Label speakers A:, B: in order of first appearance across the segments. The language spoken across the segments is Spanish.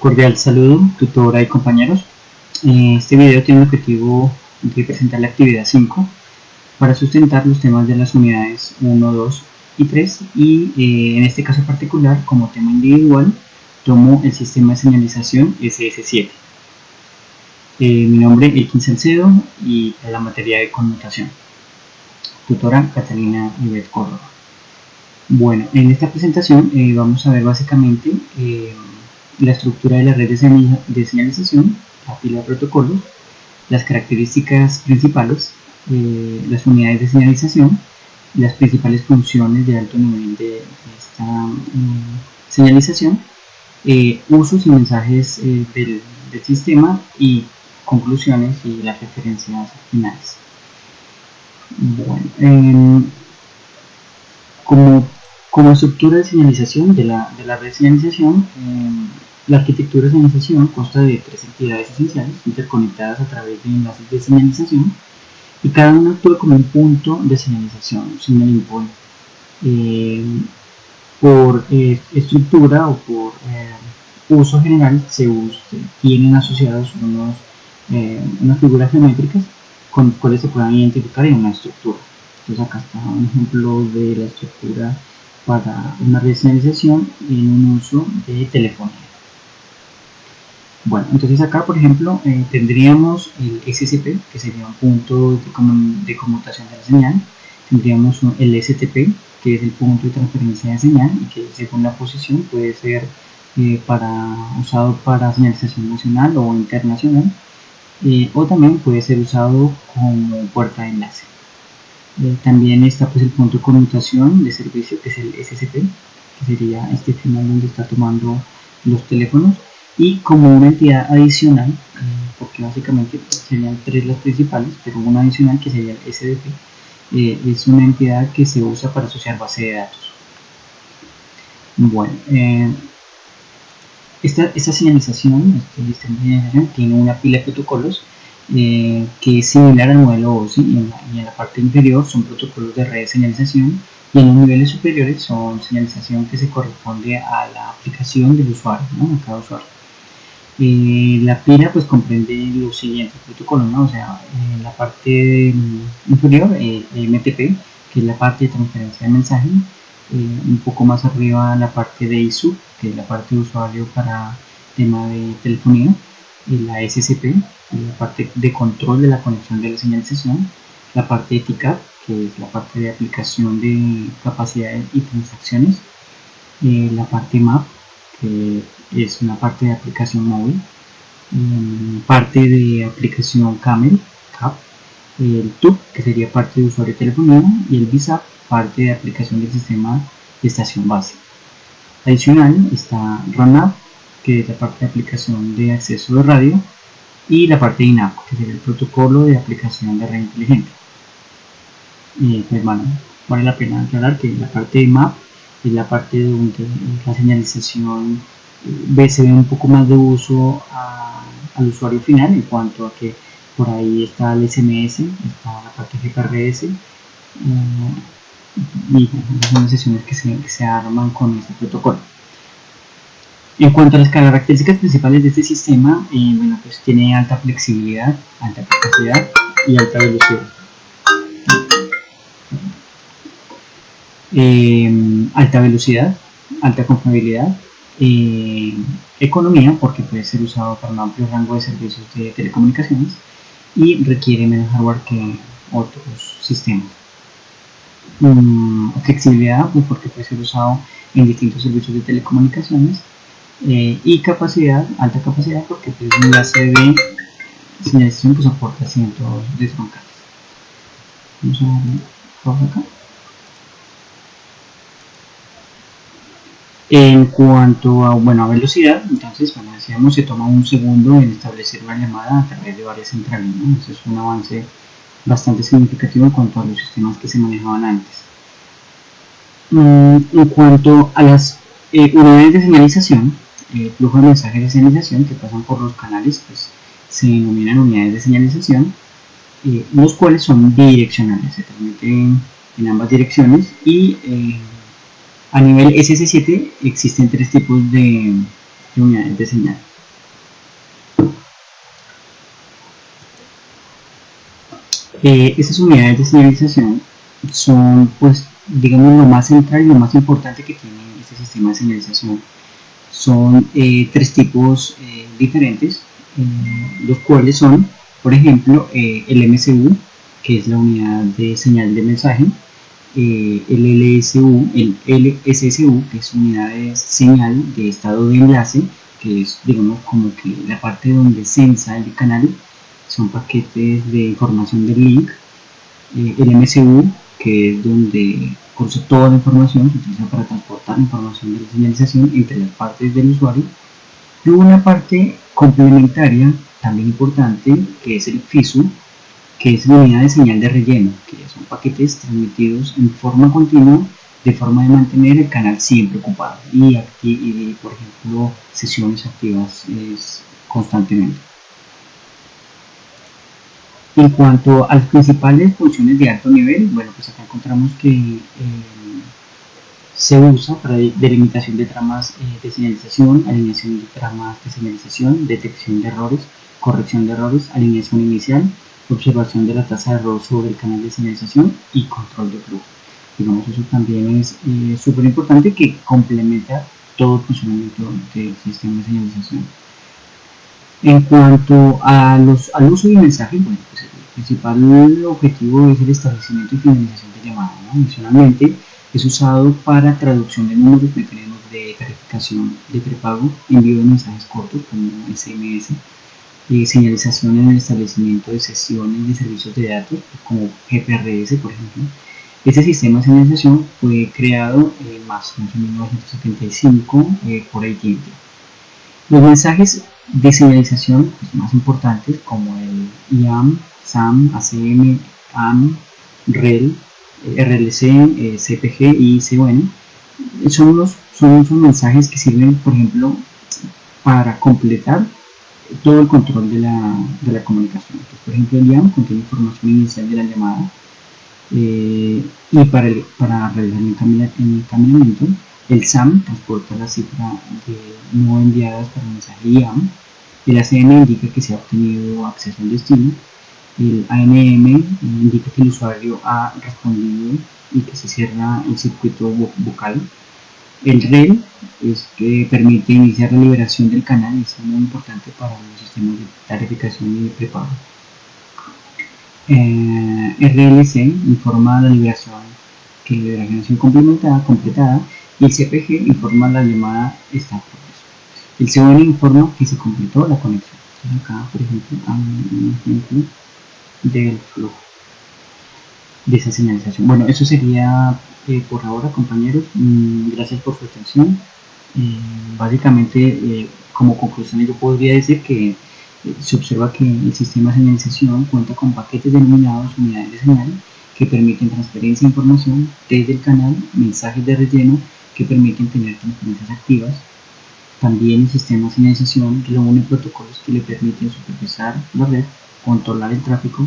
A: Cordial saludo, tutora y compañeros. Este video tiene el objetivo de presentar la actividad 5 para sustentar los temas de las unidades 1, 2 y 3 y en este caso particular, como tema individual, tomo el sistema de señalización SS7. Mi nombre es Elkin Salcedo y la materia de conmutación. Tutora Catalina Ivette Córdoba. Bueno, en esta presentación vamos a ver básicamente la estructura de la red de señalización, la pila de protocolos, las características principales, las unidades de señalización, las principales funciones de alto nivel de esta señalización, usos y mensajes del sistema y conclusiones y las referencias finales. Bueno, como estructura de señalización de la red de señalización, la arquitectura de señalización consta de tres entidades esenciales interconectadas a través de enlaces de señalización y cada una actúa como un punto de señalización, un signaling point. Por estructura o por uso general tienen asociados unas figuras geométricas con las cuales se puedan identificar en una estructura. Entonces acá está un ejemplo de la estructura para una red de señalización en un uso de telefonía. Bueno, entonces acá por ejemplo tendríamos el SCP, que sería un punto de conmutación de la señal. Tendríamos el STP, que es el punto de transferencia de señal y que según la posición puede ser usado para señalización nacional o internacional, o también puede ser usado como puerta de enlace. También está pues el punto de conmutación de servicio, que es el SCP, que sería este final donde está tomando los teléfonos, y como una entidad adicional, porque básicamente serían tres las principales, pero una adicional que sería el SDP, es una entidad que se usa para asociar base de datos. Bueno, esta señalización, tiene una pila de protocolos que es similar al modelo OSI, y en la parte inferior son protocolos de red de señalización y en los niveles superiores son señalización que se corresponde a la aplicación del usuario, ¿no? A cada usuario. La pila pues comprende los siguientes protocolos, ¿no? O sea, en la parte inferior MTP, que es la parte de transferencia de mensaje, un poco más arriba la parte de ISU, que es la parte de usuario para tema de telefonía, y la SCP, la parte de control de la conexión de la señalización, la parte de TCAP, que es la parte de aplicación de capacidades y transacciones, la parte MAP, que es una parte de aplicación móvil, parte de aplicación CAMEL, CAP, el TUP, que sería parte de usuario de telefonía, y el BISAP, parte de aplicación del sistema de estación base. Adicional está RANAP, que es la parte de aplicación de acceso de radio, y la parte de INAP, que sería el protocolo de aplicación de red inteligente. Pues bueno, vale la pena aclarar que la parte de MAP es la parte donde la señalización se ve un poco más de uso al usuario final, en cuanto a que por ahí está el SMS, está la parte de GPRS, y son sesiones que se arman con este protocolo. En cuanto a las características principales de este sistema, bueno, pues tiene alta flexibilidad, alta capacidad y alta velocidad. Alta velocidad, alta confiabilidad, economía, porque puede ser usado para un amplio rango de servicios de telecomunicaciones, y requiere menos hardware que otros sistemas. Flexibilidad, pues porque puede ser usado en distintos servicios de telecomunicaciones, y capacidad, alta capacidad, porque pues, un enlace de señalización pues aporta cientos de desbancadas. Vamos a ver por acá. En cuanto a velocidad, entonces, decíamos, se toma un segundo en establecer una llamada a través de varias centrales, ¿no? Eso es un avance bastante significativo en cuanto a los sistemas que se manejaban antes. En cuanto a las unidades de señalización, el flujo de mensajes de señalización que pasan por los canales, pues se denominan unidades de señalización, los cuales son bidireccionales, se transmiten en ambas direcciones, y a nivel SS7 existen tres tipos de unidades de señal. Estas unidades de señalización son, pues, digamos, lo más central y lo más importante que tiene este sistema de señalización. Son tres tipos diferentes, los cuales son, por ejemplo, el MCU, que es la unidad de señal de mensaje, el LSSU, que es unidad de señal de estado de enlace, que es, digamos, como que la parte donde sensa el canal, son paquetes de información del link, el MCU, que es donde por toda la información se utiliza para transportar la información de la señalización entre las partes del usuario, y una parte complementaria también importante que es el FISU, que es la unidad de señal de relleno, que son paquetes transmitidos en forma continua de forma de mantener el canal siempre ocupado y por ejemplo, sesiones activas constantemente. En cuanto a las principales funciones de alto nivel, bueno, pues acá encontramos que se usa para delimitación de tramas de señalización, alineación de tramas de señalización, detección de errores, corrección de errores, alineación inicial, observación de la tasa de error sobre el canal de señalización y control de flujo. Digamos, eso también es súper importante, que complementa todo el funcionamiento del sistema de señalización. En cuanto al uso de mensajes, bueno, pues el principal objetivo es el establecimiento y finalización de llamadas, ¿no? Adicionalmente, es usado para traducción de números, mecanismos de verificación de prepago, envío de mensajes cortos como SMS, señalización en el establecimiento de sesiones de servicios de datos como GPRS, por ejemplo. Este sistema de señalización fue creado más o menos en 1975 por AT&T. Los mensajes de señalización pues, más importantes como el IAM, SAM, ACM, AM, REL, RLC, CPG y CON son mensajes que sirven, por ejemplo, para completar todo el control de la comunicación. Entonces, por ejemplo, el IAM contiene información inicial de la llamada, y para realizar el encaminamiento, el SAM transporta la cifra de no enviadas para el mensaje IAM, el ACM indica que se ha obtenido acceso al destino, el ANM indica que el usuario ha respondido y que se cierra el circuito vocal. El REL es que permite iniciar la liberación del canal, y es muy importante para los sistemas de tarificación y de prepago. RLC informa la liberación, que la liberación completada, y el CPG informa la llamada está en progreso. El CON informa que se completó la conexión. Entonces acá, por ejemplo, hay un ejemplo del flujo de esa señalización. Bueno, eso sería por ahora, compañeros. Gracias por su atención. Básicamente, como conclusión, yo podría decir que se observa que el sistema de señalización cuenta con paquetes denominados unidades de señal que permiten transferencia de información desde el canal, mensajes de relleno que permiten tener transferencias activas. También el sistema de señalización reúne protocolos que le permiten supervisar la red, controlar el tráfico,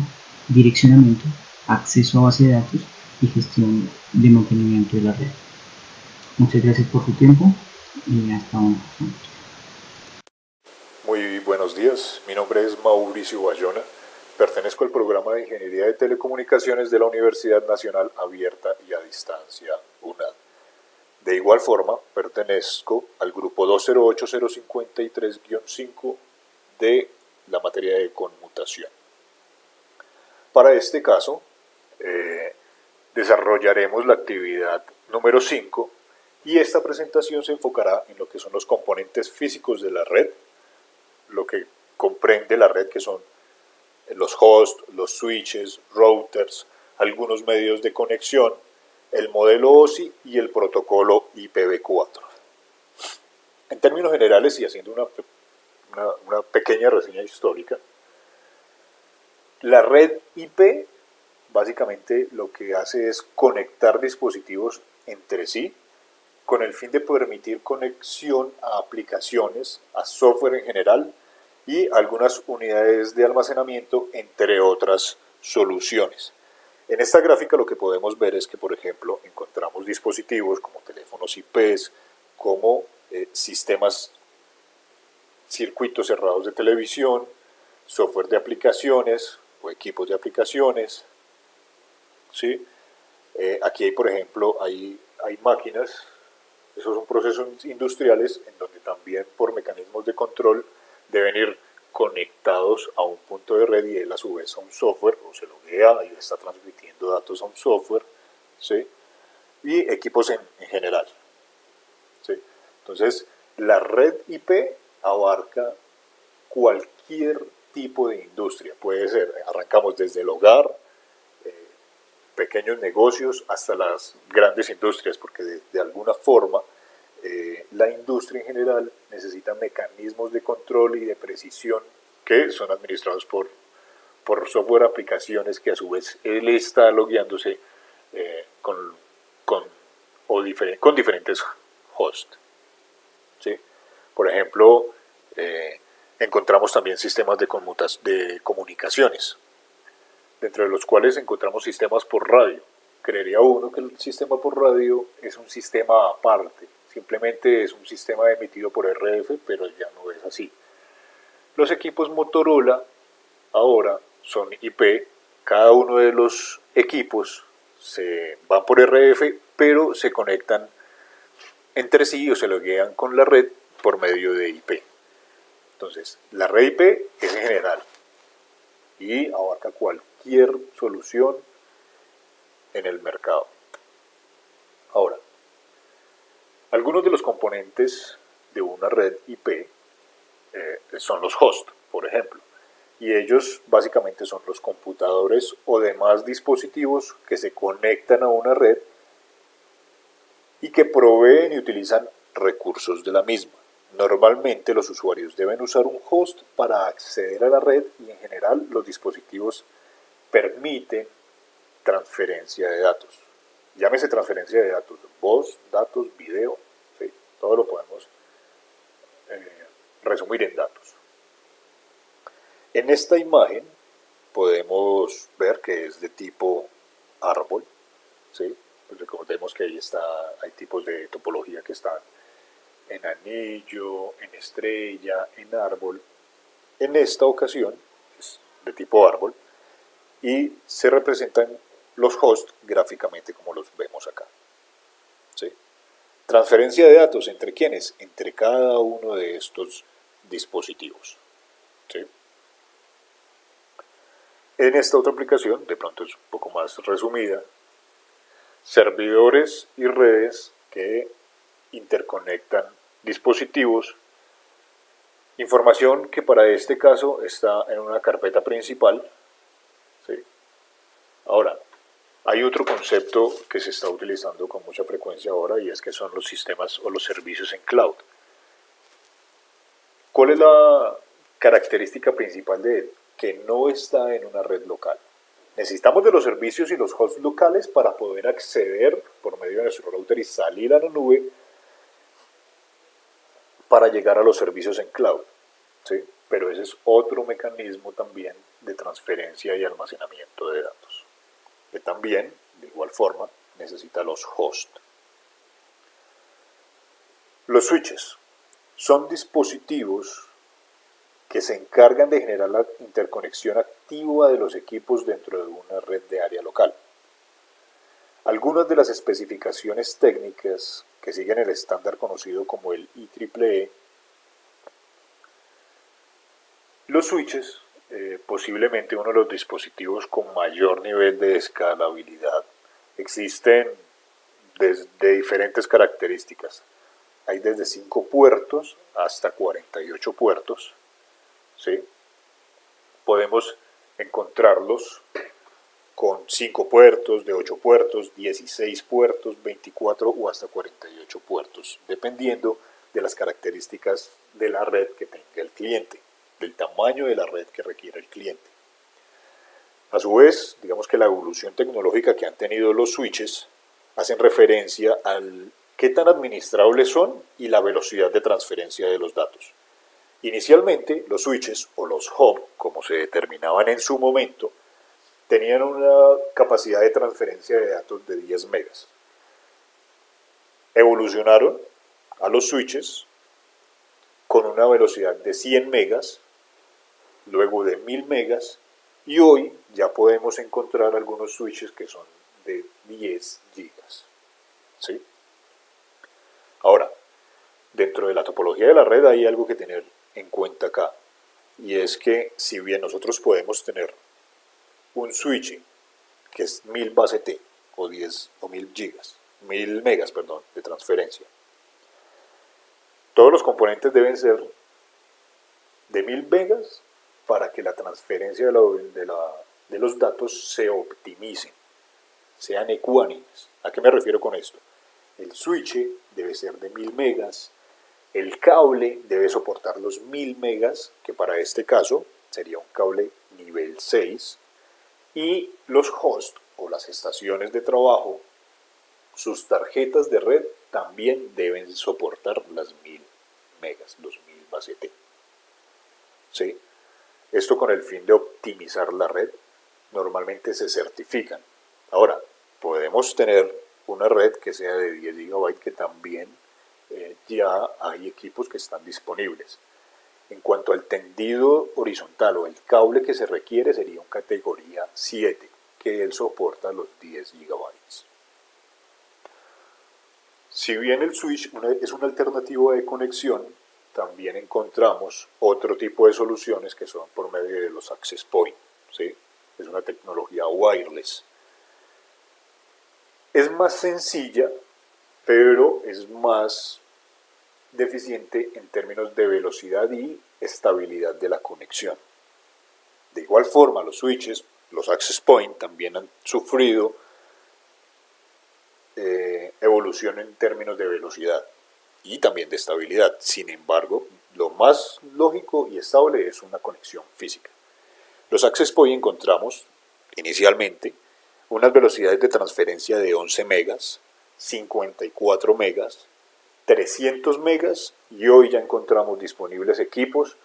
A: direccionamiento, acceso a base de datos y gestión de mantenimiento de la red. Muchas gracias por su tiempo y hasta una próxima.
B: Muy buenos días, mi nombre es Mauricio Bayona, pertenezco al programa de Ingeniería de Telecomunicaciones de la Universidad Nacional Abierta y a Distancia, UNAD. De igual forma, pertenezco al grupo 208053-5 de la materia de conmutación. Para este caso, desarrollaremos la actividad número 5 y esta presentación se enfocará en lo que son los componentes físicos de la red, lo que comprende la red, que son los hosts, los switches, routers, algunos medios de conexión, el modelo OSI y el protocolo IPv4. En términos generales y haciendo una pequeña reseña histórica, la red IP básicamente lo que hace es conectar dispositivos entre sí con el fin de permitir conexión a aplicaciones, a software en general y algunas unidades de almacenamiento, entre otras soluciones. En esta gráfica lo que podemos ver es que, por ejemplo, encontramos dispositivos como teléfonos IPs, como sistemas, circuitos cerrados de televisión, software de aplicaciones, o equipos de aplicaciones, ¿sí? Aquí hay, por ejemplo, hay máquinas, esos son procesos industriales en donde también por mecanismos de control deben ir conectados a un punto de red y él a su vez a un software, o se loguea y está transmitiendo datos a un software, ¿sí? Y equipos en general, ¿sí? Entonces, la red IP abarca cualquier tipo de industria, puede ser, arrancamos desde el hogar, pequeños negocios hasta las grandes industrias, porque de alguna forma la industria en general necesita mecanismos de control y de precisión que son administrados por software aplicaciones que a su vez él está logueándose con, con diferentes hosts, ¿sí? Por ejemplo, encontramos también sistemas de comunicaciones, dentro de los cuales encontramos sistemas por radio. Creería uno que el sistema por radio es un sistema aparte, simplemente es un sistema emitido por RF, pero ya no es así. Los equipos Motorola ahora son IP, cada uno de los equipos se van por RF, pero se conectan entre sí o se loguean con la red por medio de IP. Entonces, la red IP es en general y abarca cualquier solución en el mercado. Ahora, algunos de los componentes de una red IP son los hosts, por ejemplo, y ellos básicamente son los computadores o demás dispositivos que se conectan a una red y que proveen y utilizan recursos de la misma. Normalmente los usuarios deben usar un host para acceder a la red y en general los dispositivos permiten transferencia de datos. Llámese transferencia de datos, voz, datos, video, ¿sí? Todo lo podemos resumir en datos. En esta imagen podemos ver que es de tipo árbol, ¿sí? Pues recordemos que ahí hay tipos de topología que están en anillo, en estrella, en árbol. En esta ocasión es de tipo árbol y se representan los hosts gráficamente como los vemos acá, ¿sí? Transferencia de datos, ¿entre quiénes? Entre cada uno de estos dispositivos, ¿sí? En esta otra aplicación, de pronto es un poco más resumida, servidores y redes que interconectan dispositivos, información que para este caso está en una carpeta principal, ¿sí? Ahora, hay otro concepto que se está utilizando con mucha frecuencia ahora y es que son los sistemas o los servicios en cloud. ¿Cuál es la característica principal de él? Que no está en una red local. Necesitamos de los servicios y los hosts locales para poder acceder por medio de nuestro router y salir a la nube para llegar a los servicios en cloud, ¿sí? Pero ese es otro mecanismo también de transferencia y almacenamiento de datos, que también, de igual forma, necesita los hosts. Los switches son dispositivos que se encargan de generar la interconexión activa de los equipos dentro de una red de área local. Algunas de las especificaciones técnicas que siguen el estándar conocido como el IEEE, los switches, posiblemente uno de los dispositivos con mayor nivel de escalabilidad, existen de diferentes características. Hay desde 5 puertos hasta 48 puertos, ¿sí? Podemos encontrarlos con 5 puertos, de 8 puertos, 16 puertos, 24 o hasta 48 puertos, dependiendo de las características de la red que tenga el cliente, del tamaño de la red que requiere el cliente. A su vez, digamos que la evolución tecnológica que han tenido los switches hacen referencia al qué tan administrables son y la velocidad de transferencia de los datos. Inicialmente, los switches o los hub, como se determinaban en su momento, tenían una capacidad de transferencia de datos de 10 megas. Evolucionaron a los switches con una velocidad de 100 megas, luego de 1000 megas Y hoy ya podemos encontrar algunos switches que son de 10 gigas. ¿Sí? Ahora, dentro de la topología de la red hay algo que tener en cuenta acá. Y es que si bien nosotros podemos tener un switch que es 1000 base T o 10 o 1000 gigas, 1000 megas, perdón, de transferencia, todos los componentes deben ser de 1000 megas para que la transferencia de los datos se optimice, sean ecuánimes. ¿A qué me refiero con esto? El switch debe ser de 1000 megas, el cable debe soportar los 1000 megas, que para este caso sería un cable nivel 6, y los hosts o las estaciones de trabajo, sus tarjetas de red también deben soportar las 1000 megas, los 1000 base T. ¿Sí? Esto con el fin de optimizar la red, normalmente se certifican. Ahora, podemos tener una red que sea de 10 GB que también ya hay equipos que están disponibles. En cuanto al tendido horizontal o el cable que se requiere sería un categoría 7, que él soporta los 10 GB. Si bien el switch es una alternativa de conexión, también encontramos otro tipo de soluciones que son por medio de los access point. ¿Sí? Es una tecnología wireless. Es más sencilla, pero es más deficiente en términos de velocidad y estabilidad de la conexión. De igual forma, los switches, los access point, también han sufrido evolución en términos de velocidad y también de estabilidad. Sin embargo, lo más lógico y estable es una conexión física. Los access point encontramos inicialmente unas velocidades de transferencia de 11 megas, 54 megas, 300 megas y hoy ya encontramos disponibles equipos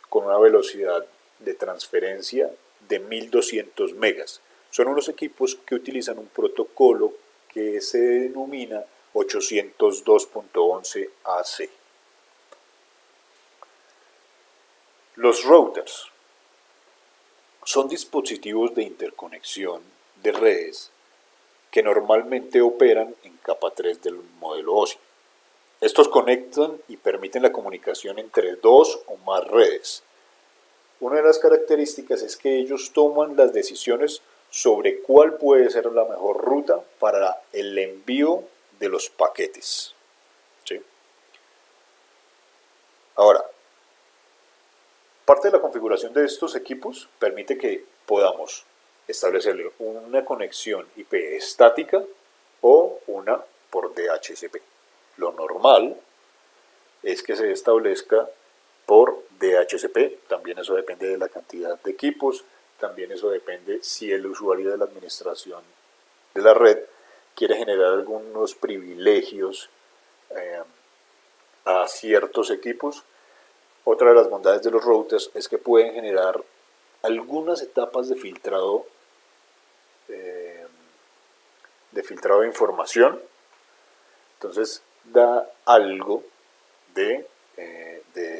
B: con una velocidad de transferencia de 1200 megas. Son unos equipos que utilizan un protocolo que se denomina 802.11 AC. Los routers son dispositivos de interconexión de redes que normalmente operan en capa 3 del modelo OSI. Estos conectan y permiten la comunicación entre dos o más redes. Una de las características es que ellos toman las decisiones sobre cuál puede ser la mejor ruta para el envío de los paquetes. ¿Sí? Ahora, parte de la configuración de estos equipos permite que podamos establecer una conexión IP estática o una por DHCP. Lo normal es que se establezca por DHCP, también eso depende de la cantidad de equipos, también eso depende si el usuario de la administración de la red quiere generar algunos privilegios a ciertos equipos. Otra de las bondades de los routers es que pueden generar algunas etapas de filtrado de información. Entonces da algo de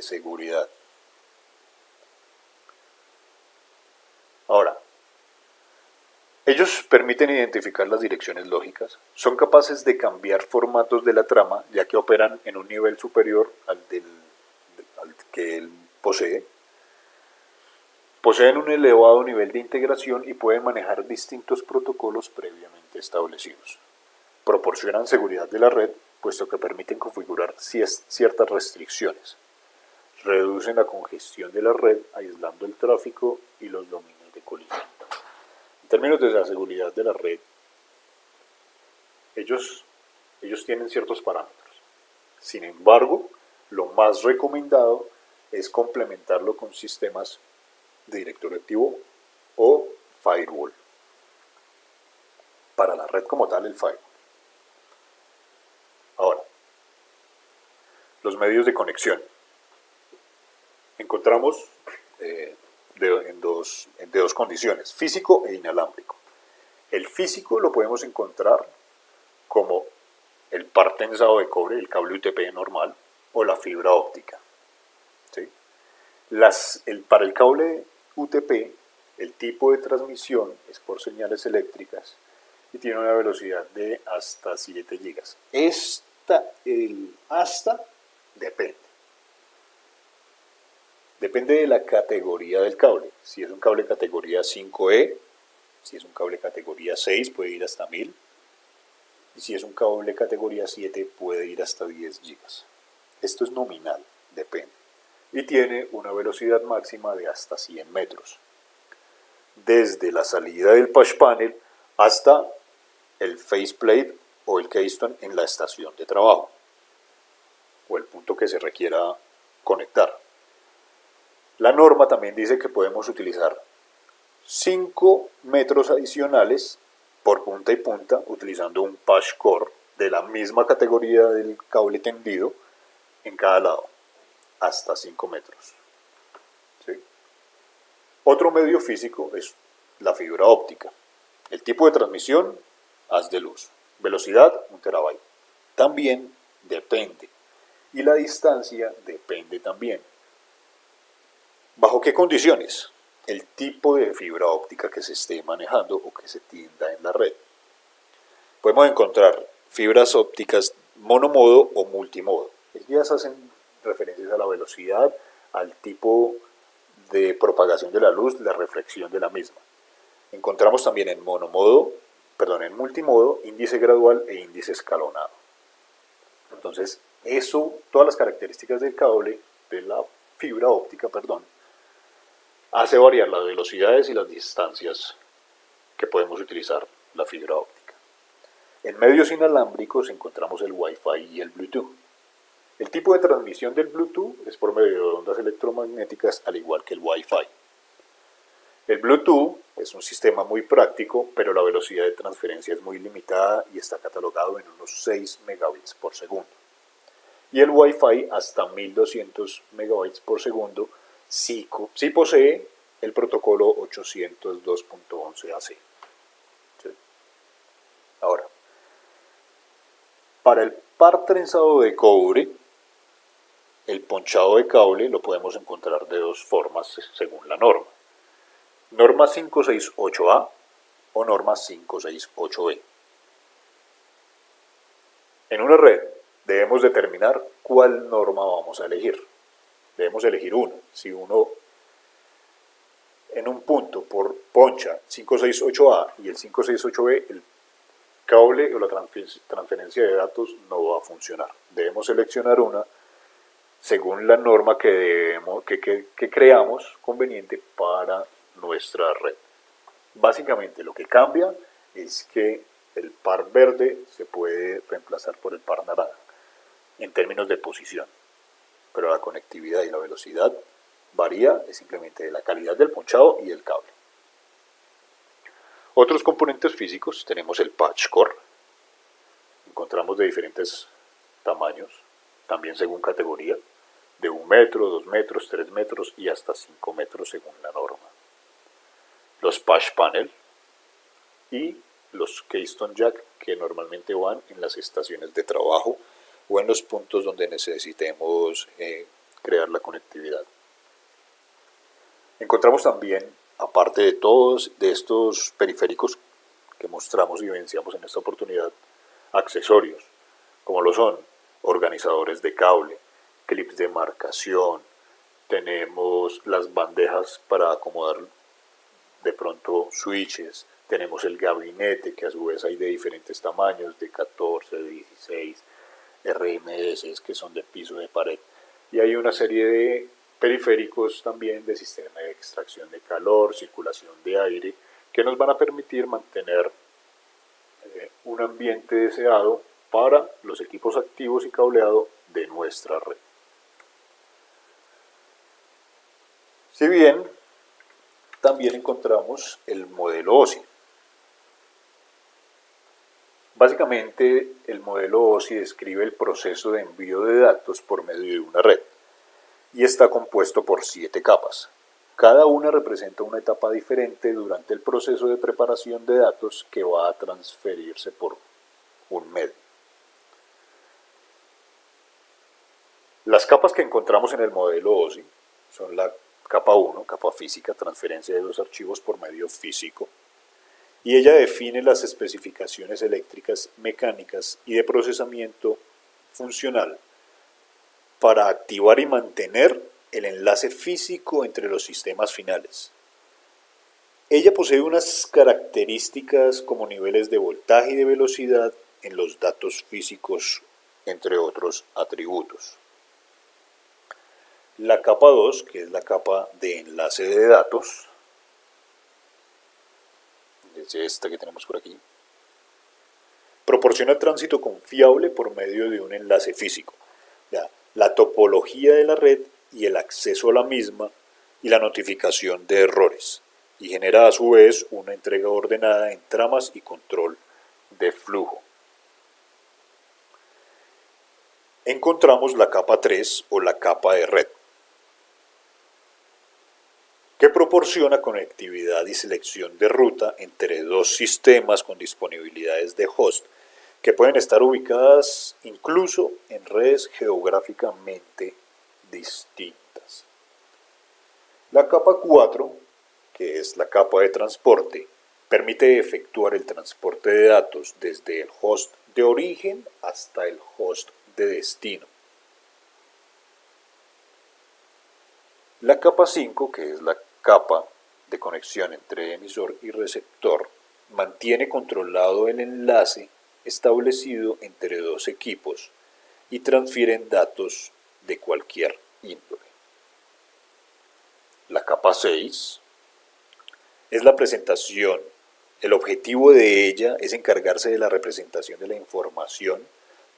B: seguridad. Ahora, ellos permiten identificar las direcciones lógicas, son capaces de cambiar formatos de la trama, ya que operan en un nivel superior al que él posee. Poseen un elevado nivel de integración y pueden manejar distintos protocolos previamente establecidos. Proporcionan seguridad de la red, puesto que permiten configurar ciertas restricciones. Reducen la congestión de la red, aislando el tráfico y los dominios de colisión. En términos de la seguridad de la red, ellos tienen ciertos parámetros. Sin embargo, lo más recomendado es complementarlo con sistemas de directorio activo o firewall. Para la red como tal, el firewall. Ahora, los medios de conexión. Encontramos de dos condiciones, físico e inalámbrico. El físico lo podemos encontrar como el par tensado de cobre, el cable UTP normal, o la fibra óptica. ¿Sí? Para el cable UTP, El tipo de transmisión es por señales eléctricas y tiene una velocidad de hasta 7 gigas. El hasta depende. Depende de la categoría del cable. Si es un cable categoría 5E, si es un cable categoría 6 puede ir hasta 1000. Y si es un cable categoría 7 puede ir hasta 10 gigas. Esto es nominal, depende. Y tiene una velocidad máxima de hasta 100 metros. Desde la salida del patch panel hasta el faceplate o el keystone en la estación de trabajo o el punto que se requiera conectar. La norma también dice que podemos utilizar 5 metros adicionales por punta y punta utilizando un patch core de la misma categoría del cable tendido en cada lado, hasta 5 metros. ¿Sí? Otro medio físico es la fibra óptica. El tipo de transmisión, haz de luz. Velocidad, 1 terabyte. También depende. Y la distancia depende también. ¿Bajo qué condiciones? El tipo de fibra óptica que se esté manejando o que se tienda en la red. Podemos encontrar fibras ópticas monomodo o multimodo. Ellas hacen referencias a la velocidad, al tipo de propagación de la luz, la reflexión de la misma. Encontramos también en multimodo, índice gradual e índice escalonado. Entonces, todas las características del cable, de la fibra óptica, hace variar las velocidades y las distancias que podemos utilizar la fibra óptica. En medios inalámbricos encontramos el Wi-Fi y el Bluetooth. El tipo de transmisión del Bluetooth es por medio de ondas electromagnéticas, al igual que el Wi-Fi. El Bluetooth es un sistema muy práctico, pero la velocidad de transferencia es muy limitada y está catalogado en unos 6 megabits por segundo. Y el Wi-Fi hasta 1200 megabits por segundo si posee el protocolo 802.11ac. ¿Sí? Ahora, para el par trenzado de cobre, el ponchado de cable lo podemos encontrar de dos formas según la norma. Norma 568A o norma 568B. En una red debemos determinar cuál norma vamos a elegir. Debemos elegir una. Si uno en un punto poncha 568A y el 568B, el cable o la transferencia de datos no va a funcionar. Debemos seleccionar una según la norma que creamos conveniente para nuestra red. Básicamente lo que cambia es que el par verde se puede reemplazar por el par naranja en términos de posición, pero la conectividad y la velocidad varía simplemente de la calidad del ponchado y el cable. Otros componentes físicos tenemos el patch core. Encontramos de diferentes tamaños, también según categoría, de 1 metro, 2 metros, 3 metros y hasta 5 metros según la norma. Los patch panel y los keystone jack, que normalmente van en las estaciones de trabajo o en los puntos donde necesitemos crear la conectividad. Encontramos también, aparte de todos estos periféricos que mostramos y evidenciamos en esta oportunidad, accesorios, como lo son organizadores de cable, clips de marcación, tenemos las bandejas para acomodar de pronto switches, tenemos el gabinete, que a su vez hay de diferentes tamaños, de 14, de 16, RMS, que son de piso de pared, y hay una serie de periféricos también de sistema de extracción de calor, circulación de aire, que nos van a permitir mantener un ambiente deseado para los equipos activos y cableado de nuestra red. Si bien también encontramos el modelo OSI. Básicamente, el modelo OSI describe el proceso de envío de datos por medio de una red y está compuesto por 7 capas. Cada una representa una etapa diferente durante el proceso de preparación de datos que va a transferirse por un medio. Las capas que encontramos en el modelo OSI son la capa 1, capa física, transferencia de los archivos por medio físico, y ella define las especificaciones eléctricas, mecánicas y de procesamiento funcional para activar y mantener el enlace físico entre los sistemas finales. Ella posee unas características como niveles de voltaje y de velocidad en los datos físicos, entre otros atributos. La capa 2, que es la capa de enlace de datos, es esta que tenemos por aquí, proporciona tránsito confiable por medio de un enlace físico. La topología de la red y el acceso a la misma y la notificación de errores, y genera a su vez una entrega ordenada en tramas y control de flujo. Encontramos la capa 3 o la capa de red, que proporciona conectividad y selección de ruta entre dos sistemas con disponibilidades de host, que pueden estar ubicadas incluso en redes geográficamente distintas. La capa 4, que es la capa de transporte, permite efectuar el transporte de datos desde el host de origen hasta el host de destino. La capa 5, que es la capa de conexión entre emisor y receptor, mantiene controlado el enlace establecido entre dos equipos y transfieren datos de cualquier índole. La capa 6 es la presentación. El objetivo de ella es encargarse de la representación de la información,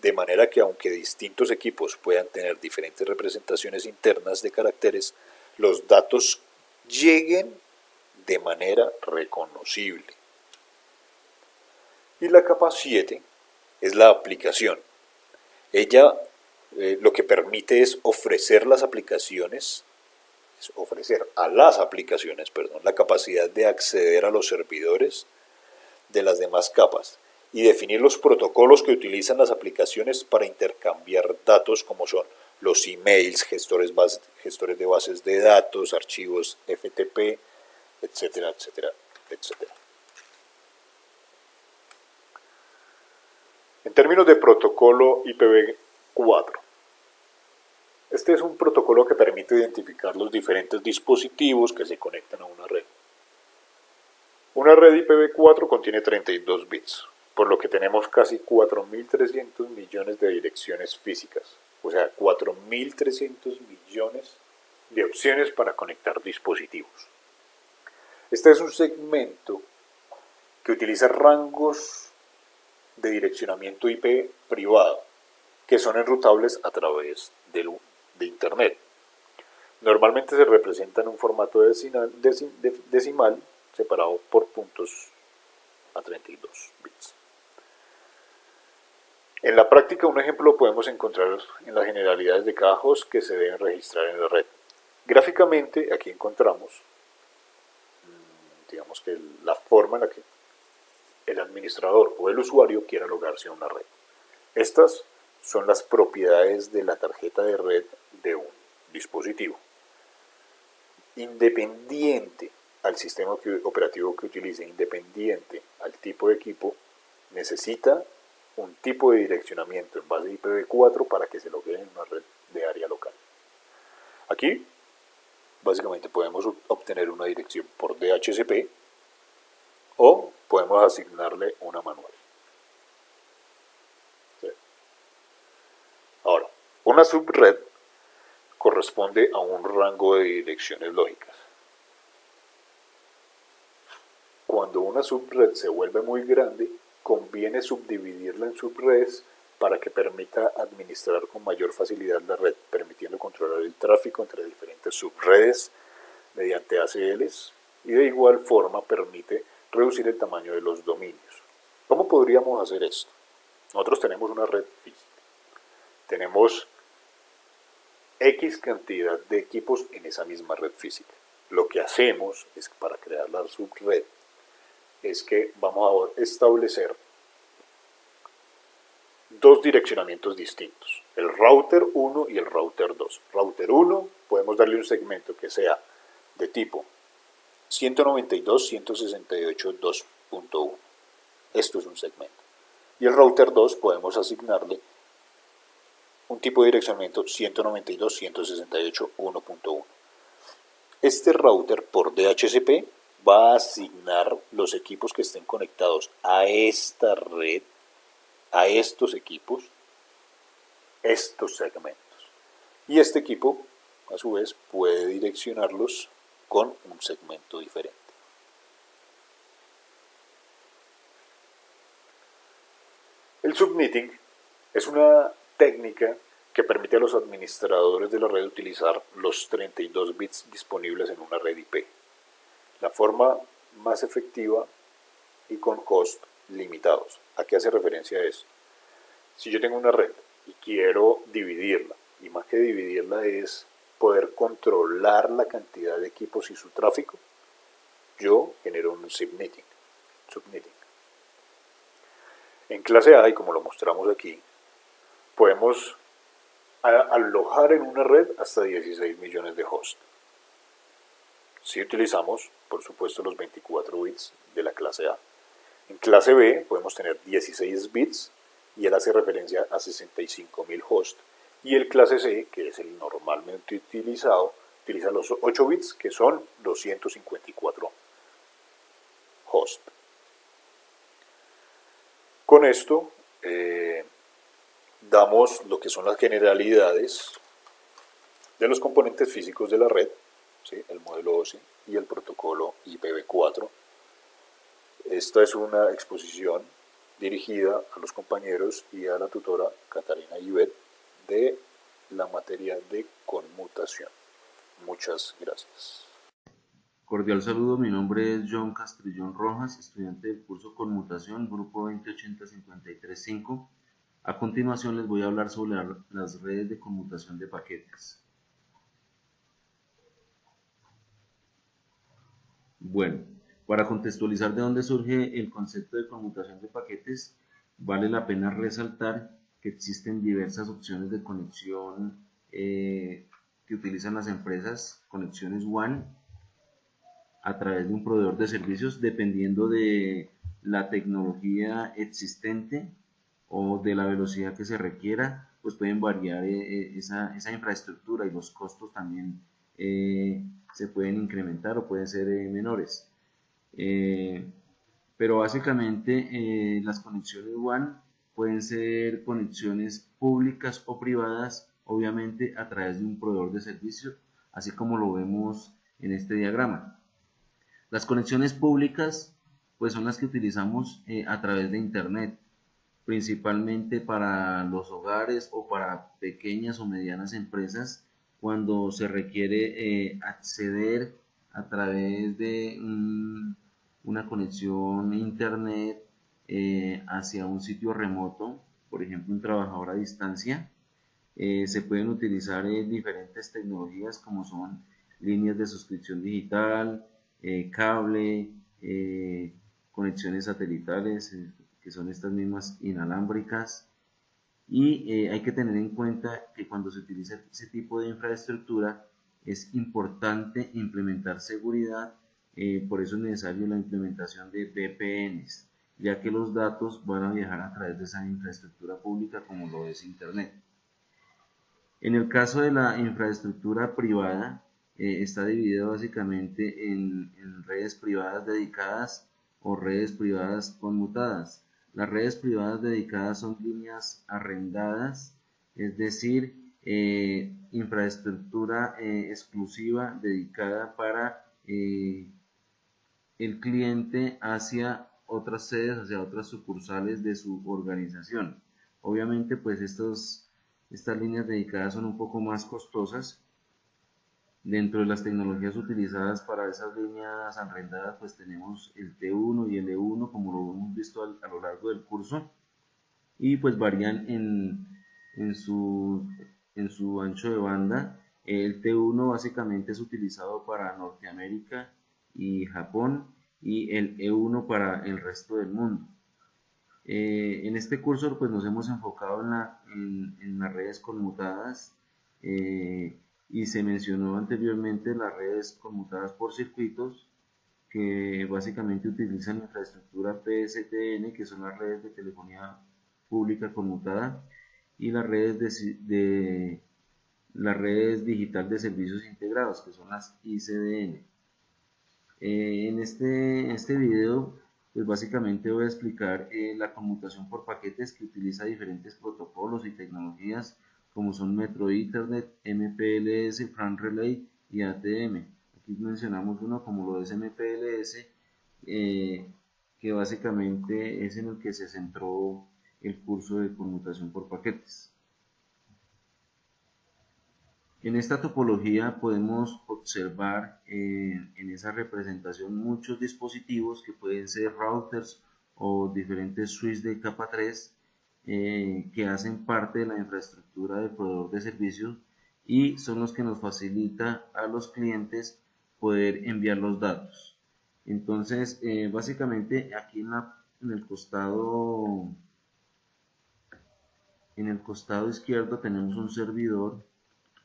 B: de manera que aunque distintos equipos puedan tener diferentes representaciones internas de caracteres, los datos lleguen de manera reconocible. Y la capa 7 es la aplicación. Ella lo que permite es ofrecer a las aplicaciones la capacidad de acceder a los servidores de las demás capas y definir los protocolos que utilizan las aplicaciones para intercambiar datos, como son los emails, gestores de bases de datos, archivos FTP, etcétera, etcétera, etcétera. En términos de protocolo IPv4, este es un protocolo que permite identificar los diferentes dispositivos que se conectan a una red. Una red IPv4 contiene 32 bits, por lo que tenemos casi 4.300 millones de direcciones físicas, o sea, 4.300 millones de opciones para conectar dispositivos. Este es un segmento que utiliza rangos de direccionamiento IP privado, que son enrutables a través de Internet. Normalmente se representa en un formato decimal separado por puntos a 32 bits. En la práctica, un ejemplo lo podemos encontrar en las generalidades de cada host que se deben registrar en la red. Gráficamente, aquí encontramos, digamos que la forma en la que el administrador o el usuario quiera logarse a una red. Estas son las propiedades de la tarjeta de red de un dispositivo. Independiente al sistema operativo que utilice, independiente al tipo de equipo, necesita un tipo de direccionamiento en base IPv4 para que se logue en una red de área local. Aquí, básicamente podemos obtener una dirección por DHCP o podemos asignarle una manual. ¿Sí? Ahora, una subred corresponde a un rango de direcciones lógicas. Cuando una subred se vuelve muy grande, conviene subdividirla en subredes para que permita administrar con mayor facilidad la red, permitiendo controlar el tráfico entre diferentes subredes mediante ACLs y de igual forma permite reducir el tamaño de los dominios. ¿Cómo podríamos hacer esto? Nosotros tenemos una red física. Tenemos X cantidad de equipos en esa misma red física. Lo que hacemos es, para crear la subred, es que vamos a establecer dos direccionamientos distintos, el router 1 y el router 2. Router 1 podemos darle un segmento que sea de tipo 192.168.2.1. Esto es un segmento. Y el router 2 podemos asignarle un tipo de direccionamiento 192.168.1.1. Este router por DHCP va a asignar los equipos que estén conectados a esta red, a estos equipos, estos segmentos. Y este equipo, a su vez, puede direccionarlos con un segmento diferente. El subnetting es una técnica que permite a los administradores de la red utilizar los 32 bits disponibles en una red IP. La forma más efectiva y con cost limitados. ¿A qué hace referencia esto? Si yo tengo una red y quiero dividirla, y más que dividirla es poder controlar la cantidad de equipos y su tráfico, yo genero un subnetting. En clase A, y como lo mostramos aquí, podemos alojar en una red hasta 16 millones de hosts. Si utilizamos, por supuesto, los 24 bits de la clase A. En clase B podemos tener 16 bits y él hace referencia a 65.000 hosts. Y el clase C, que es el normalmente utilizado, utiliza los 8 bits, que son 254 hosts. Con esto damos lo que son las generalidades de los componentes físicos de la red, ¿sí? El modelo OSI y el protocolo IPv4. Esta es una exposición dirigida a los compañeros y a la tutora Catarina Ibet de la materia de conmutación. Muchas gracias.
C: Cordial saludo, mi nombre es John Castrillón Rojas, estudiante del curso Conmutación, grupo 2080535. A continuación les voy a hablar sobre las redes de conmutación de paquetes. Bueno, para contextualizar de dónde surge el concepto de conmutación de paquetes, vale la pena resaltar que existen diversas opciones de conexión que utilizan las empresas, conexiones WAN, a través de un proveedor de servicios, dependiendo de la tecnología existente o de la velocidad que se requiera, pues pueden variar esa infraestructura, y los costos también se pueden incrementar o pueden ser menores. Pero básicamente las conexiones WAN pueden ser conexiones públicas o privadas, obviamente a través de un proveedor de servicio, así como lo vemos en este diagrama. Las conexiones públicas pues son las que utilizamos a través de internet, principalmente para los hogares o para pequeñas o medianas empresas, cuando se requiere acceder a través de una conexión a internet hacia un sitio remoto, por ejemplo un trabajador a distancia. Se pueden utilizar diferentes tecnologías como son líneas de suscripción digital, cable, conexiones satelitales, que son estas mismas inalámbricas. Y hay que tener en cuenta que cuando se utiliza ese tipo de infraestructura es importante implementar seguridad, por eso es necesario la implementación de VPNs, ya que los datos van a viajar a través de esa infraestructura pública como lo es Internet. En el caso de la infraestructura privada, está dividida básicamente en redes privadas dedicadas o redes privadas conmutadas. Las redes privadas dedicadas son líneas arrendadas, es decir, infraestructura exclusiva dedicada para el cliente hacia otras sedes, hacia otras sucursales de su organización. Obviamente, pues estas líneas dedicadas son un poco más costosas. Dentro de las tecnologías utilizadas para esas líneas arrendadas, pues tenemos el T1 y el E1, como lo hemos visto a lo largo del curso, y pues varían en su ancho de banda. El T1 básicamente es utilizado para Norteamérica y Japón, y el E1 para el resto del mundo. En este curso pues nos hemos enfocado en las redes conmutadas, y se mencionó anteriormente las redes conmutadas por circuitos, que básicamente utilizan infraestructura PSTN, que son las redes de telefonía pública conmutada, y las redes digital de servicios integrados, que son las ICDN. En este video, pues básicamente voy a explicar la conmutación por paquetes, que utiliza diferentes protocolos y tecnologías como son Metro Ethernet, MPLS, FRAN Relay y ATM. Aquí mencionamos uno como lo es MPLS, que básicamente es en el que se centró el curso de conmutación por paquetes. En esta topología podemos observar en esa representación muchos dispositivos que pueden ser routers o diferentes switches de capa 3 que hacen parte de la infraestructura del proveedor de servicios y son los que nos facilita a los clientes poder enviar los datos. Entonces, básicamente aquí en el costado izquierdo tenemos un servidor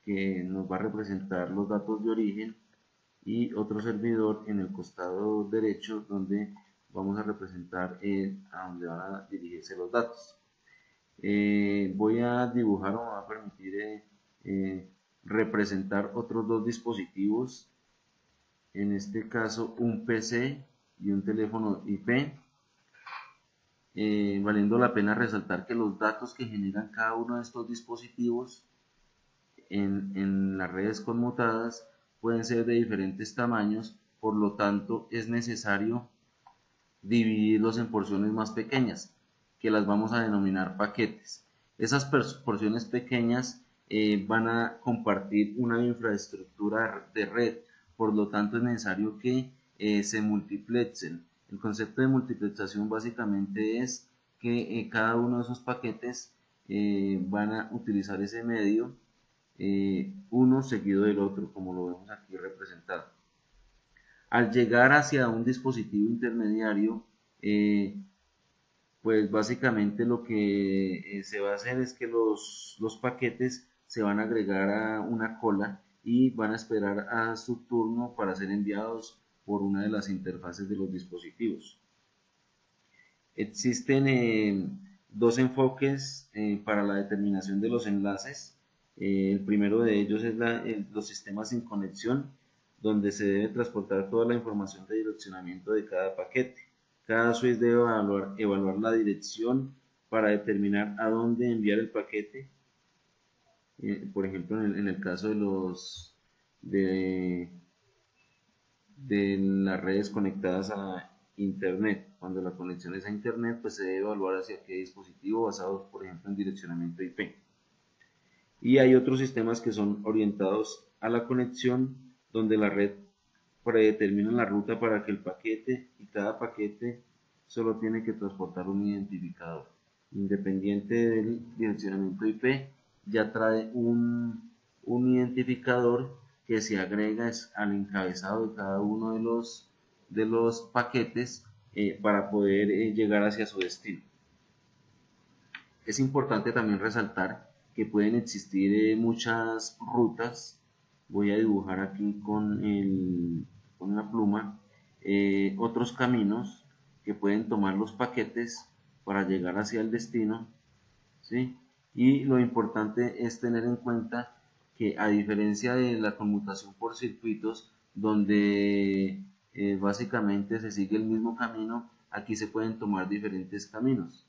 C: que nos va a representar los datos de origen y otro servidor en el costado derecho donde vamos a representar a donde van a dirigirse los datos. Voy a dibujar o me va a permitir representar otros dos dispositivos, en este caso un PC y un teléfono IP, valiendo la pena resaltar que los datos que generan cada uno de estos dispositivos en las redes conmutadas pueden ser de diferentes tamaños, por lo tanto es necesario dividirlos en porciones más pequeñas, que las vamos a denominar paquetes. Esas porciones pequeñas van a compartir una infraestructura de red, por lo tanto es necesario que se multiplexen. El concepto de multiplexación básicamente es que cada uno de esos paquetes van a utilizar ese medio uno seguido del otro, como lo vemos aquí representado. Al llegar hacia un dispositivo intermediario, pues básicamente lo que se va a hacer es que los paquetes se van a agregar a una cola y van a esperar a su turno para ser enviados por una de las interfaces de los dispositivos. Existen dos enfoques para la determinación de los enlaces. El primero de ellos es los sistemas sin conexión, donde se debe transportar toda la información de direccionamiento de cada paquete. Cada switch debe evaluar la dirección para determinar a dónde enviar el paquete. Por ejemplo, en el caso de las redes conectadas a Internet. Cuando la conexión es a Internet, pues se debe evaluar hacia qué dispositivo, basado por ejemplo en direccionamiento IP. Y hay otros sistemas que son orientados a la conexión, donde la red predetermina la ruta para que el paquete, y cada paquete solo tiene que transportar un identificador. Independiente del direccionamiento IP, ya trae un identificador que se agrega al encabezado de cada uno de los paquetes para poder llegar hacia su destino. Es importante también resaltar que pueden existir muchas rutas. Voy a dibujar aquí con la pluma otros caminos que pueden tomar los paquetes para llegar hacia el destino, ¿sí? Y lo importante es tener en cuenta que, a diferencia de la conmutación por circuitos, donde básicamente se sigue el mismo camino, aquí se pueden tomar diferentes caminos.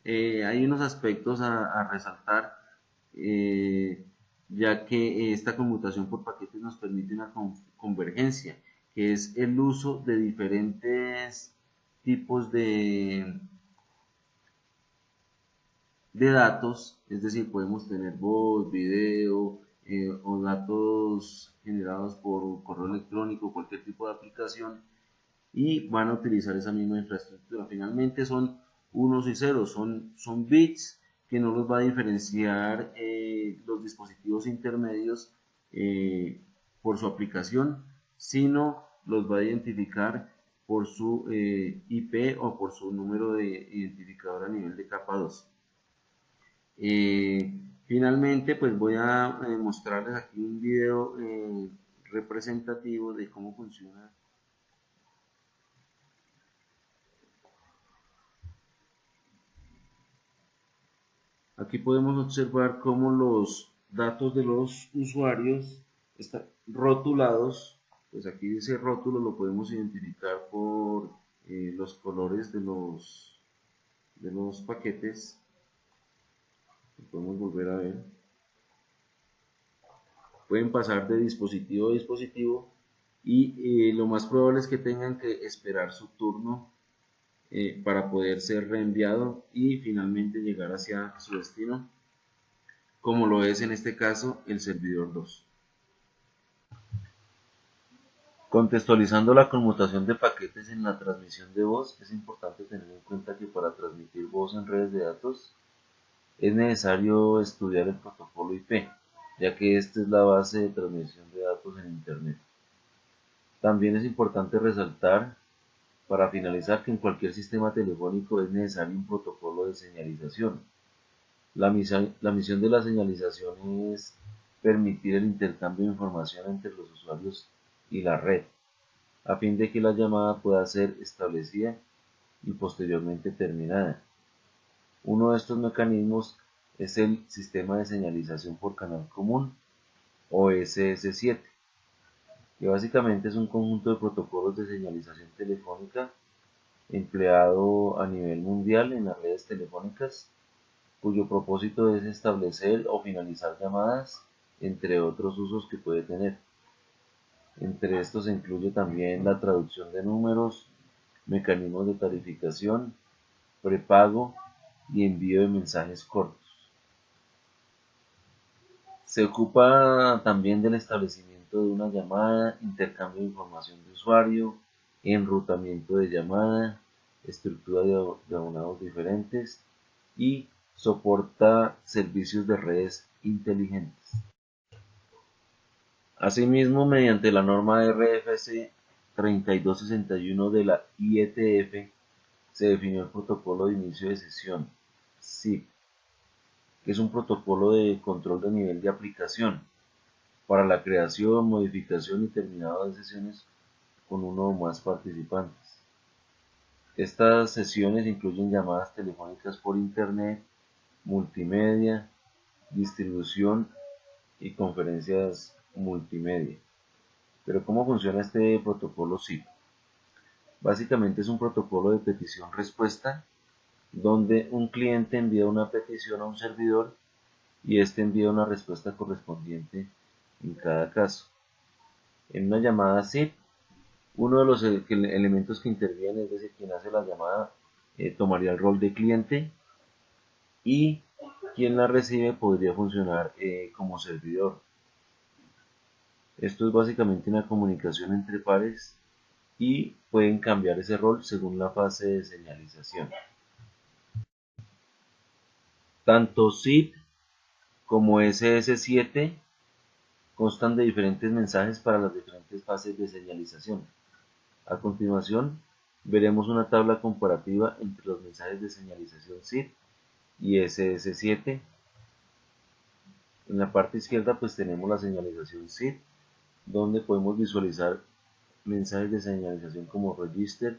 C: Hay unos aspectos a resaltar, ya que esta conmutación por paquetes nos permite una convergencia, que es el uso de diferentes tipos de datos, es decir, podemos tener voz, video o datos generados por correo electrónico, cualquier tipo de aplicación, y van a utilizar esa misma infraestructura. Finalmente son unos y ceros, son bits que no los va a diferenciar los dispositivos intermedios por su aplicación, sino los va a identificar por su IP o por su número de identificador a nivel de capa 2. Finalmente, pues voy a mostrarles aquí un video representativo de cómo funciona. Aquí podemos observar cómo los datos de los usuarios están rotulados. Pues aquí ese rótulo lo podemos identificar por los colores de los paquetes. Lo podemos volver a ver. Pueden pasar de dispositivo a dispositivo y lo más probable es que tengan que esperar su turno para poder ser reenviado y finalmente llegar hacia su destino, como lo es en este caso el servidor 2. Contextualizando la conmutación de paquetes en la transmisión de voz, es importante tener en cuenta que para transmitir voz en redes de datos es necesario estudiar el protocolo IP, ya que esta es la base de transmisión de datos en Internet. También es importante resaltar, para finalizar, que en cualquier sistema telefónico es necesario un protocolo de señalización. La misión de la señalización es permitir el intercambio de información entre los usuarios y la red, a fin de que la llamada pueda ser establecida y posteriormente terminada. Uno de estos mecanismos es el sistema de señalización por canal común, o SS7, que básicamente es un conjunto de protocolos de señalización telefónica empleado a nivel mundial en las redes telefónicas, cuyo propósito es establecer o finalizar llamadas, entre otros usos que puede tener. Entre estos se incluye también la traducción de números, mecanismos de tarificación, prepago y envío de mensajes cortos. Se ocupa también del establecimiento de una llamada, intercambio de información de usuario, enrutamiento de llamada, estructura de abonados diferentes y soporta servicios de redes inteligentes. Asimismo, mediante la norma RFC 3261 de la IETF, se definió el protocolo de inicio de sesión, SIP, que es un protocolo de control de nivel de aplicación para la creación, modificación y terminado de sesiones con uno o más participantes. Estas sesiones incluyen llamadas telefónicas por Internet, multimedia, distribución y conferencias multimedia. Pero ¿cómo funciona este protocolo SIP? Básicamente es un protocolo de petición-respuesta donde un cliente envía una petición a un servidor y este envía una respuesta correspondiente en cada caso. En una llamada SIP, uno de los elementos que interviene, es decir, quien hace la llamada, tomaría el rol de cliente y quien la recibe podría funcionar como servidor. Esto es básicamente una comunicación entre pares y pueden cambiar ese rol según la fase de señalización. Tanto SIP como SS7 constan de diferentes mensajes para las diferentes fases de señalización. A continuación, veremos una tabla comparativa entre los mensajes de señalización SIP y SS7. En la parte izquierda pues tenemos la señalización SIP, donde podemos visualizar mensajes de señalización como register,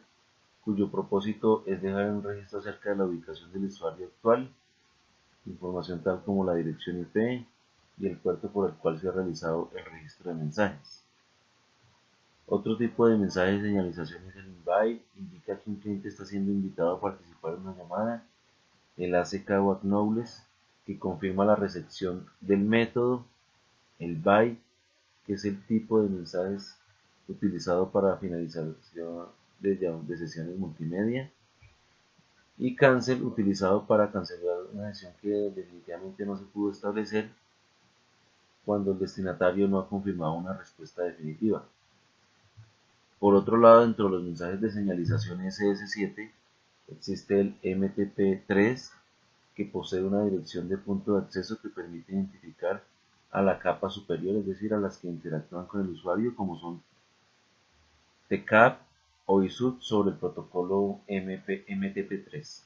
C: cuyo propósito es dejar un registro acerca de la ubicación del usuario actual, información tal como la dirección IP y el puerto por el cual se ha realizado el registro de mensajes. Otro tipo de mensaje de señalización es el invite, indica que un cliente está siendo invitado a participar en una llamada. El ACK o acknowledge, que confirma la recepción del método. El byte, que es el tipo de mensajes utilizado para finalización de sesiones multimedia. Y cancel, utilizado para cancelar una sesión que definitivamente no se pudo establecer cuando el destinatario no ha confirmado una respuesta definitiva. Por otro lado, dentro de los mensajes de señalización SS7 existe el MTP3, que posee una dirección de punto de acceso que permite identificar a la capa superior, es decir, a las que interactúan con el usuario, como son TCAP o ISUT sobre el protocolo MTP3.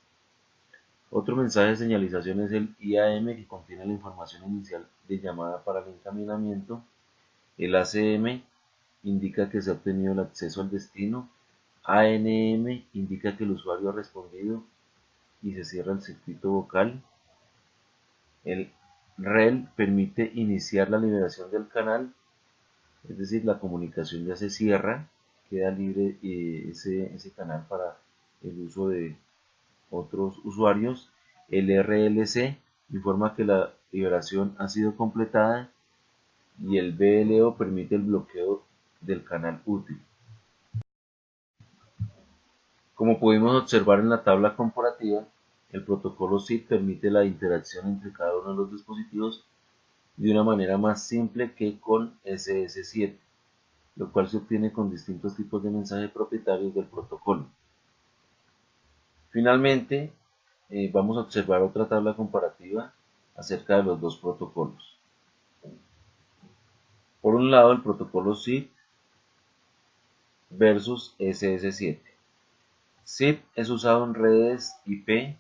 C: Otro mensaje de señalización es el IAM, que contiene la información inicial de llamada para el encaminamiento. El ACM indica que se ha obtenido el acceso al destino. ANM indica que el usuario ha respondido y se cierra el circuito vocal. El REL permite iniciar la liberación del canal, es decir, la comunicación ya se cierra, queda libre ese canal para el uso de otros usuarios. El RLC informa que la liberación ha sido completada y el BLO permite el bloqueo del canal útil. Como pudimos observar en la tabla comparativa, el protocolo SIP permite la interacción entre cada uno de los dispositivos de una manera más simple que con SS7, lo cual se obtiene con distintos tipos de mensajes propietarios del protocolo. Finalmente, vamos a observar otra tabla comparativa acerca de los dos protocolos. Por un lado, el protocolo SIP versus SS7. SIP es usado en redes IP,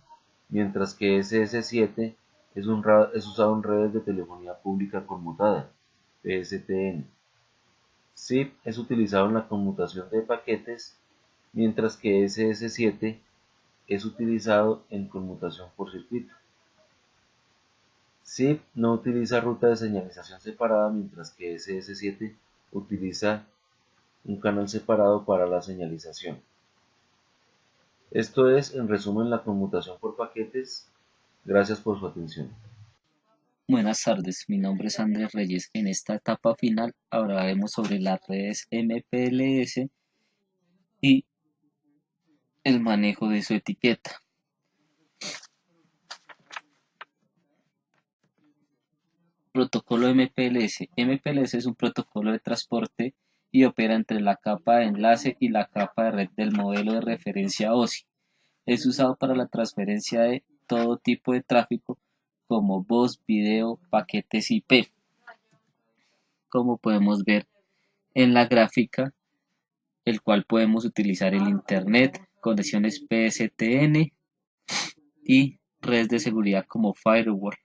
C: mientras que SS7 es usado en redes de telefonía pública conmutada, PSTN. SIP es utilizado en la conmutación de paquetes, mientras que SS7 es utilizado en conmutación por circuito. SIP no utiliza ruta de señalización separada, mientras que SS7 utiliza un canal separado para la señalización. Esto es, en resumen, la conmutación por paquetes. Gracias por su atención.
D: Buenas tardes, mi nombre es Andrés Reyes. En esta etapa final hablaremos sobre las redes MPLS y el manejo de su etiqueta. Protocolo MPLS. MPLS es un protocolo de transporte y opera entre la capa de enlace y la capa de red del modelo de referencia OSI. Es usado para la transferencia de todo tipo de tráfico como voz, video, paquetes IP. Como podemos ver en la gráfica, el cual podemos utilizar el Internet, conexiones PSTN y redes de seguridad como firewall,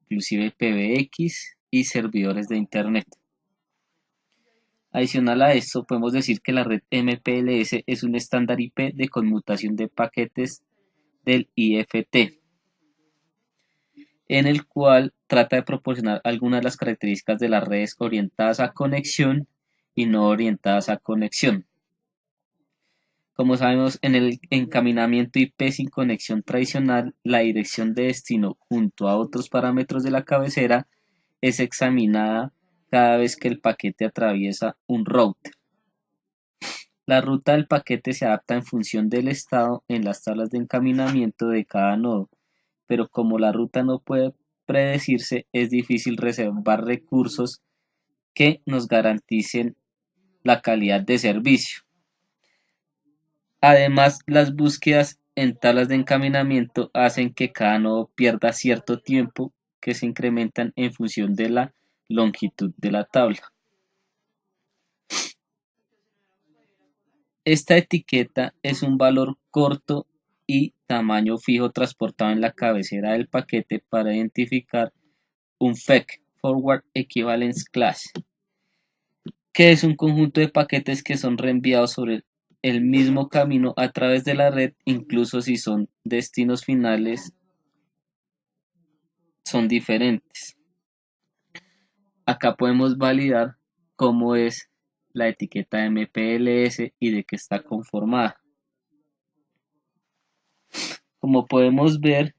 D: inclusive PBX y servidores de Internet. Adicional a esto, podemos decir que la red MPLS es un estándar IP de conmutación de paquetes del IFT, en el cual trata de proporcionar algunas de las características de las redes orientadas a conexión y no orientadas a conexión. Como sabemos, en el encaminamiento IP sin conexión tradicional, la dirección de destino junto a otros parámetros de la cabecera es examinada cada vez que el paquete atraviesa un router. La ruta del paquete se adapta en función del estado en las tablas de encaminamiento de cada nodo, pero como la ruta no puede predecirse, es difícil reservar recursos que nos garanticen la calidad de servicio. Además, las búsquedas en tablas de encaminamiento hacen que cada nodo pierda cierto tiempo, que se incrementan en función de la longitud de la tabla. Esta etiqueta es un valor corto y tamaño fijo transportado en la cabecera del paquete para identificar un FEC, Forward Equivalence Class, que es un conjunto de paquetes que son reenviados sobre el mismo camino a través de la red, incluso si son destinos finales son diferentes. Acá podemos validar cómo es la etiqueta MPLS y de qué está conformada. Como podemos ver,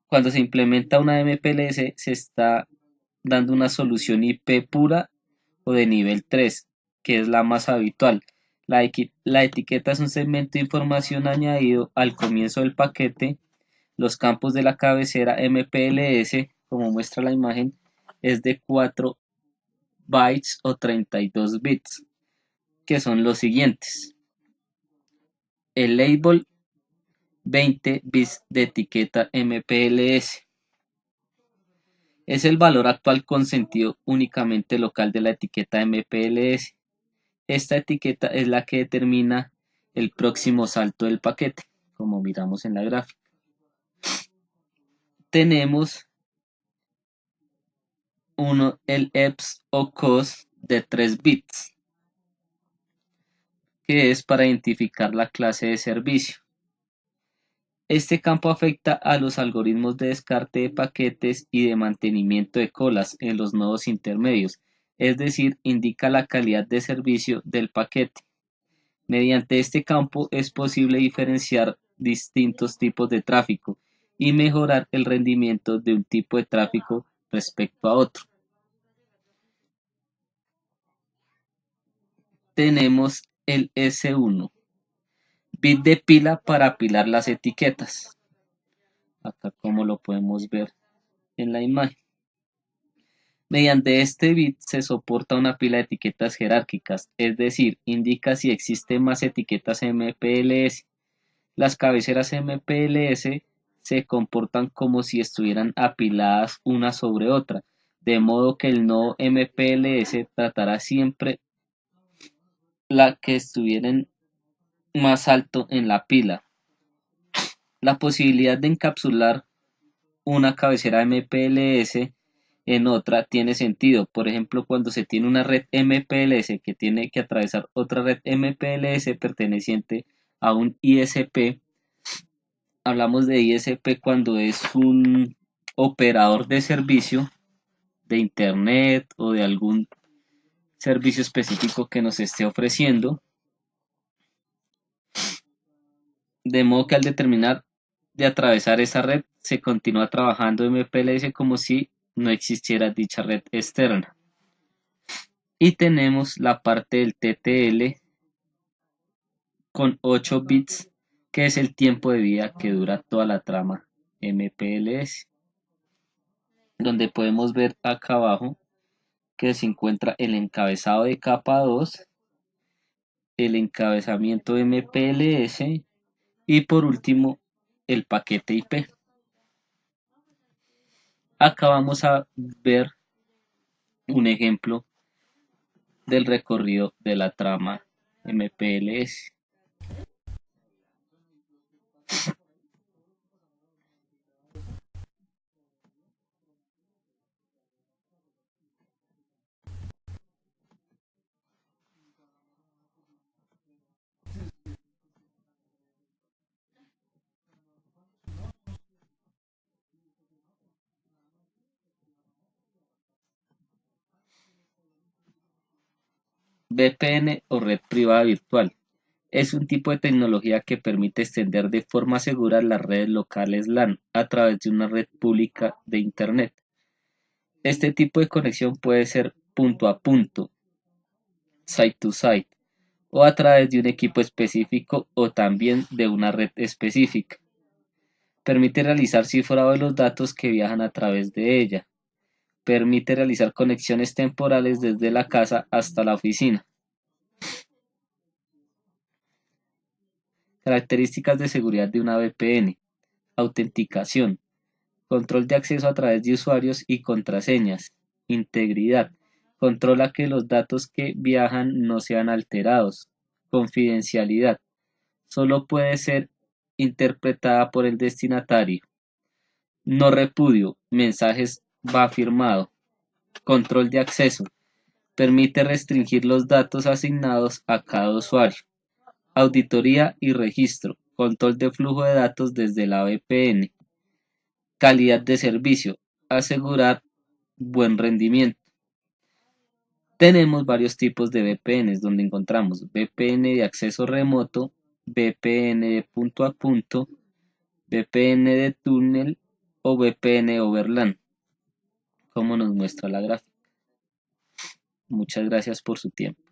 D: cuando se implementa una MPLS se está dando una solución IP pura o de nivel 3, que es la más habitual. La etiqueta es un segmento de información añadido al comienzo del paquete. Los campos de la cabecera MPLS, como muestra la imagen, es de 4 bytes o 32 bits, que son los siguientes. El label, 20 bits de etiqueta MPLS. Es el valor actual con sentido únicamente local de la etiqueta MPLS. Esta etiqueta es la que determina el próximo salto del paquete. como miramos en la gráfica. Tenemos el EPS o COS de 3 bits, que es para identificar la clase de servicio. Este campo afecta a los algoritmos de descarte de paquetes y de mantenimiento de colas en los nodos intermedios, es decir, indica la calidad de servicio del paquete. Mediante este campo es posible diferenciar distintos tipos de tráfico y mejorar el rendimiento de un tipo de tráfico respecto a otro. Tenemos el S1, bit de pila para apilar las etiquetas. Acá como lo podemos ver en la imagen. Mediante este bit se soporta una pila de etiquetas jerárquicas, es decir, indica si existen más etiquetas MPLS. Las cabeceras MPLS se comportan como si estuvieran apiladas una sobre otra, de modo que el nodo MPLS tratará siempre la que estuviera más alto en la pila. La posibilidad de encapsular una cabecera MPLS en otra tiene sentido. Por ejemplo, cuando se tiene una red MPLS que tiene que atravesar otra red MPLS perteneciente a un ISP. Hablamos de ISP cuando es un operador de servicio de internet o de algún servicio específico que nos esté ofreciendo. De modo que al determinar de atravesar esa red, se continúa trabajando MPLS como si no existiera dicha red externa. Y tenemos la parte del TTL con 8 bits, que es el tiempo de vida que dura toda la trama MPLS. Donde podemos ver acá abajo que se encuentra el encabezado de capa 2, el encabezamiento MPLS y por último el paquete IP. Acá vamos a ver un ejemplo del recorrido de la trama MPLS. VPN o red privada virtual es un tipo de tecnología que permite extender de forma segura las redes locales LAN a través de una red pública de Internet. Este tipo de conexión puede ser punto a punto, site to site, o a través de un equipo específico o también de una red específica. Permite realizar cifrado de los datos que viajan a través de ella. Permite realizar conexiones temporales desde la casa hasta la oficina. Características de seguridad de una VPN. Autenticación. Control de acceso a través de usuarios y contraseñas. Integridad. Controla que los datos que viajan no sean alterados. Confidencialidad. Solo puede ser interpretada por el destinatario. No repudio. Mensajes va firmado. Control de acceso. Permite restringir los datos asignados a cada usuario. Auditoría y registro. Control de flujo de datos desde la VPN. Calidad de servicio. Asegurar buen rendimiento. Tenemos varios tipos de VPNs donde encontramos VPN de acceso remoto, VPN de punto a punto, VPN de túnel o VPN over LAN, como nos muestra la gráfica. Muchas gracias por su tiempo.